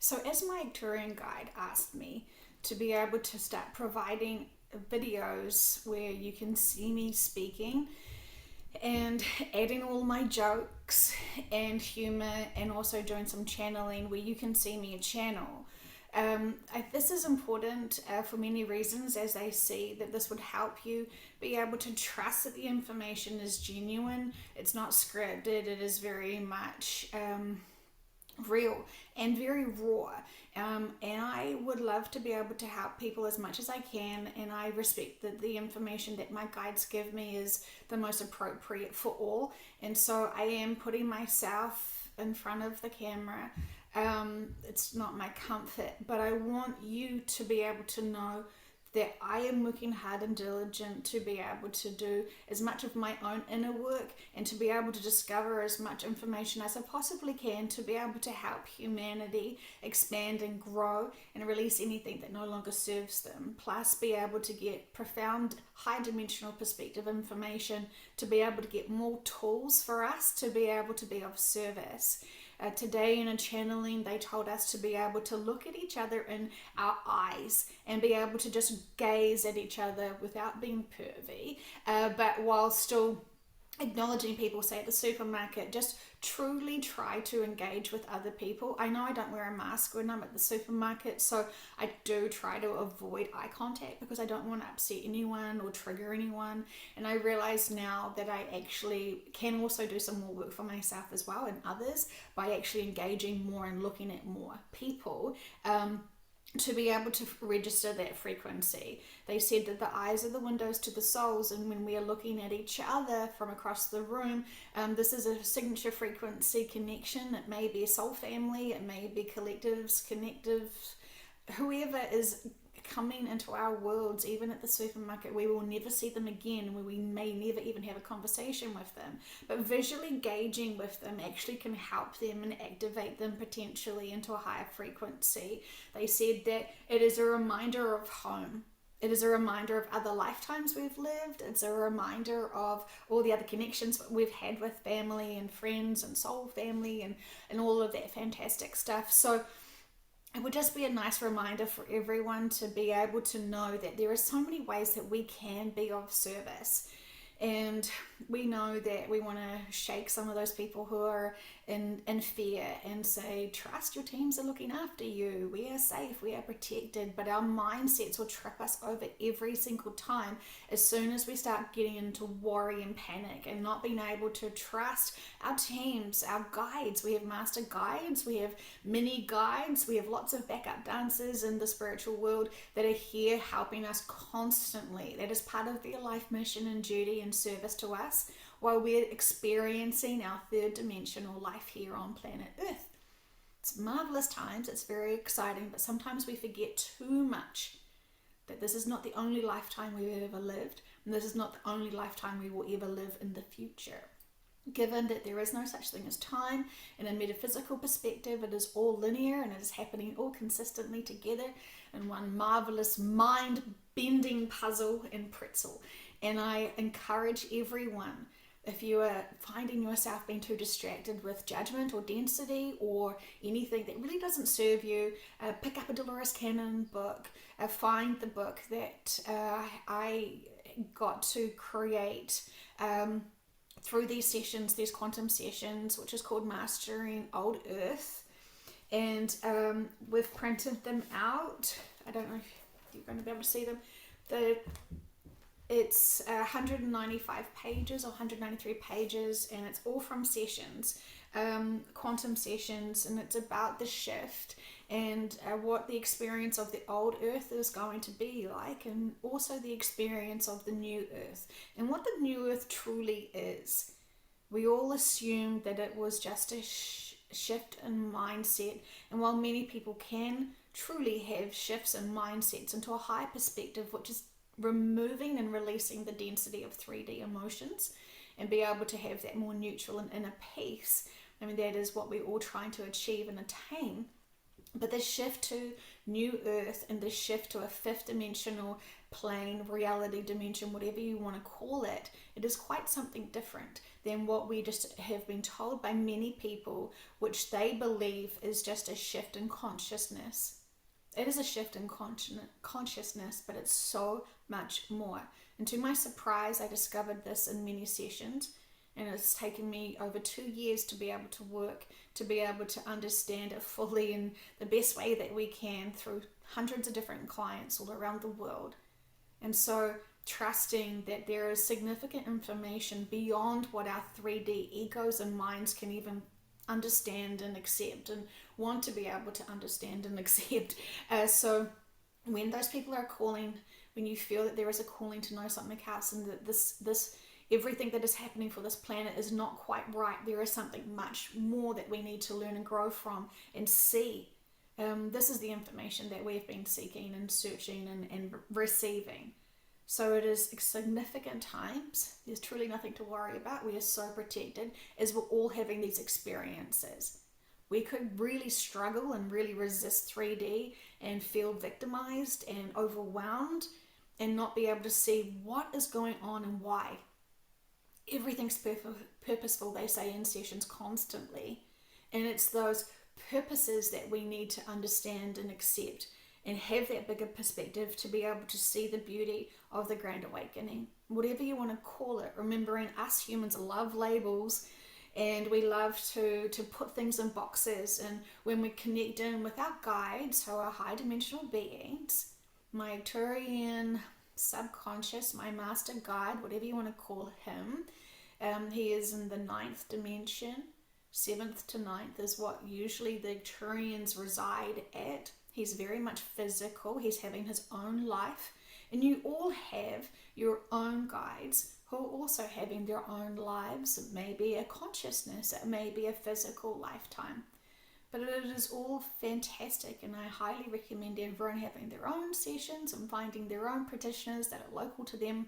So as my touring guide asked me to be able to start providing videos where you can see me speaking and adding all my jokes and humor, and also doing some channeling where you can see me channel. This is important for many reasons, as they see that this would help you be able to trust that the information is genuine, it's not scripted, it is very much real and very raw. And I would love to be able to help people as much as I can, and I respect that the information that my guides give me is the most appropriate for all. And so I am putting myself in front of the camera. It's not my comfort, but I want you to be able to know that I am working hard and diligent to be able to do as much of my own inner work and to be able to discover as much information as I possibly can to be able to help humanity expand and grow and release anything that no longer serves them. Plus, be able to get profound, high dimensional perspective information to be able to get more tools for us to be able to be of service. Today in a channeling, they told us to be able to look at each other in our eyes and be able to just gaze at each other without being pervy, but while still acknowledging people, say at the supermarket. Just truly try to engage with other people. I know I don't wear a mask when I'm at the supermarket, so I do try to avoid eye contact because I don't want to upset anyone or trigger anyone. And I realize now that I actually can also do some more work for myself as well and others by actually engaging more and looking at more people. To be able to register that frequency. They said that the eyes are the windows to the souls, and when we are looking at each other from across the room, this is a signature frequency connection. It may be a soul family, it may be collectives, connectives, whoever is coming into our worlds. Even at the supermarket, we will never see them again, where we may never even have a conversation with them, but visually engaging with them actually can help them and activate them potentially into a higher frequency. They said that it is a reminder of home. It is a reminder of other lifetimes we've lived. It's a reminder of all the other connections we've had with family and friends and soul family and all of that fantastic stuff. So it would just be a nice reminder for everyone to be able to know that there are so many ways that we can be of service. And we know that we want to shake some of those people who are in fear and say, trust, your teams are looking after you. We are safe, we are protected. But our mindsets will trip us over every single time as soon as we start getting into worry and panic and not being able to trust our teams, our guides. We have master guides, we have mini guides, we have lots of backup dancers in the spiritual world that are here helping us constantly. That is part of their life mission and duty and service to us while we're experiencing our third dimensional life here on planet Earth. It's marvelous times, it's very exciting, but sometimes we forget too much that this is not the only lifetime we've ever lived, and this is not the only lifetime we will ever live in the future. Given that there is no such thing as time, in a metaphysical perspective, it is all linear and it is happening all consistently together in one marvelous mind-bending puzzle and pretzel. And I encourage everyone, if you are finding yourself being too distracted with judgment or density or anything that really doesn't serve you, pick up a Dolores Cannon book, find the book that I got to create through these sessions, these quantum sessions, which is called Mastering Old Earth. And we've printed them out. I don't know if you're going to be able to see them. It's 195 pages or 193 pages, and it's all from sessions, quantum sessions, and it's about the shift and what the experience of the old earth is going to be like, and also the experience of the new earth and what the new earth truly is. We all assumed that it was just a shift in mindset, and while many people can truly have shifts in mindsets into a higher perspective, which is removing and releasing the density of 3D emotions and be able to have that more neutral and inner peace. I mean, that is what we're all trying to achieve and attain. But the shift to new earth and the shift to a fifth dimensional plane, reality dimension, whatever you want to call it, it is quite something different than what we just have been told by many people, which they believe is just a shift in consciousness. It is a shift in consciousness, but it's so much more. And to my surprise, I discovered this in many sessions, and it's taken me over 2 years to be able to work, to be able to understand it fully in the best way that we can through hundreds of different clients all around the world. And so trusting that there is significant information beyond what our 3D egos and minds can even understand and accept and want to be able to understand and accept. So when those people are calling, when you feel that there is a calling to know something else, and that this everything that is happening for this planet is not quite right, there is something much more that we need to learn and grow from and see. This is the information that we've been seeking and searching and receiving. So it is significant times. There's truly nothing to worry about. We are so protected as we're all having these experiences. We could really struggle and really resist 3D and feel victimized and overwhelmed and not be able to see what is going on and why. Everything's purposeful, they say in sessions constantly. And it's those purposes that we need to understand and accept and have that bigger perspective to be able to see the beauty of the Grand Awakening. Whatever you want to call it, remembering us humans love labels and we love to put things in boxes. And when we connect in with our guides, so our high dimensional beings, my Arcturian subconscious, my master guide, whatever you want to call him, he is in the 9th dimension. 7th to 9th is what usually the Arcturians reside at. He's very much physical. He's having his own life. And you all have your own guides who are also having their own lives. It may be a consciousness. It may be a physical lifetime. But it is all fantastic, and I highly recommend everyone having their own sessions and finding their own practitioners that are local to them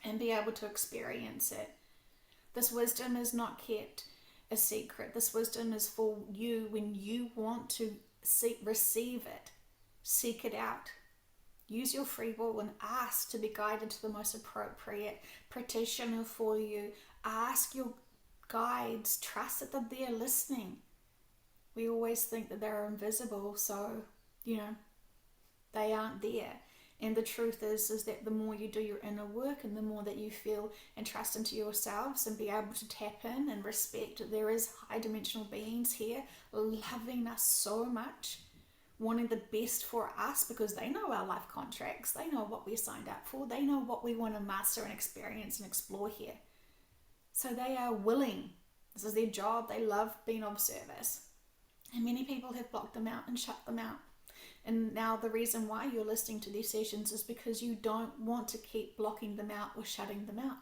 and be able to experience it. This wisdom is not kept a secret. This wisdom is for you when you want to receive it. Seek it out. Use your free will and ask to be guided to the most appropriate practitioner for you. Ask your guides. Trust that they're there listening. We always think that they're invisible, so, they aren't there. And the truth is that the more you do your inner work and the more that you feel and trust into yourselves and be able to tap in and respect that there is high dimensional beings here loving us so much, wanting the best for us because they know our life contracts, they know what we signed up for, they know what we want to master and experience and explore here. So they are willing. This is their job. They love being of service. And many people have blocked them out and shut them out. And now the reason why you're listening to these sessions is because you don't want to keep blocking them out or shutting them out.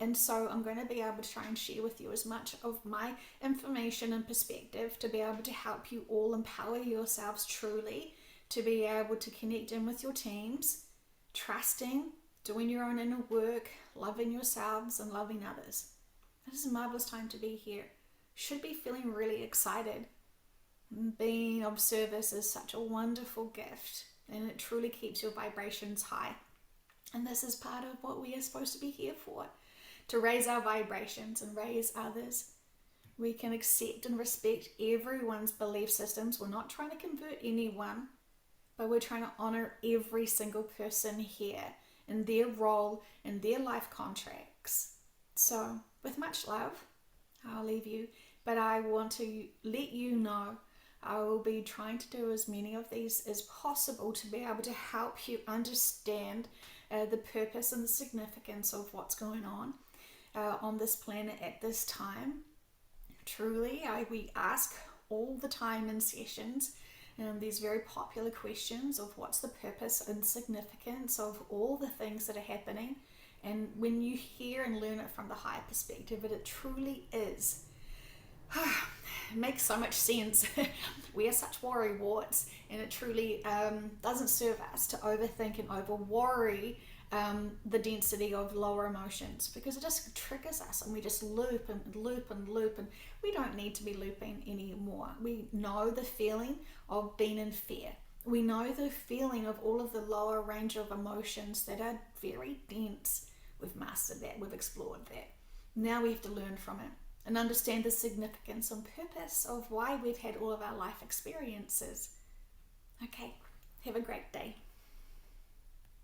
And so I'm going to be able to try and share with you as much of my information and perspective to be able to help you all empower yourselves truly, to be able to connect in with your teams, trusting, doing your own inner work, loving yourselves and loving others. It is a marvelous time to be here. Should be feeling really excited. Being of service is such a wonderful gift, and it truly keeps your vibrations high. And this is part of what we are supposed to be here for, to raise our vibrations and raise others. We can accept and respect everyone's belief systems. We're not trying to convert anyone, but we're trying to honor every single person here in their role and their life contracts. So with much love, I'll leave you, but I want to let you know I will be trying to do as many of these as possible to be able to help you understand the purpose and the significance of what's going on this planet at this time. Truly, we ask all the time in sessions these very popular questions of what's the purpose and significance of all the things that are happening. And when you hear and learn it from the higher perspective, it truly is. It makes so much sense. We are such worry warts, and it truly doesn't serve us to overthink and over worry the density of lower emotions, because it just triggers us and we just loop and loop and loop, and we don't need to be looping anymore. We know the feeling of being in fear. We know the feeling of all of the lower range of emotions that are very dense. We've mastered that, we've explored that. Now we have to learn from it and understand the significance and purpose of why we've had all of our life experiences. Okay, have a great day.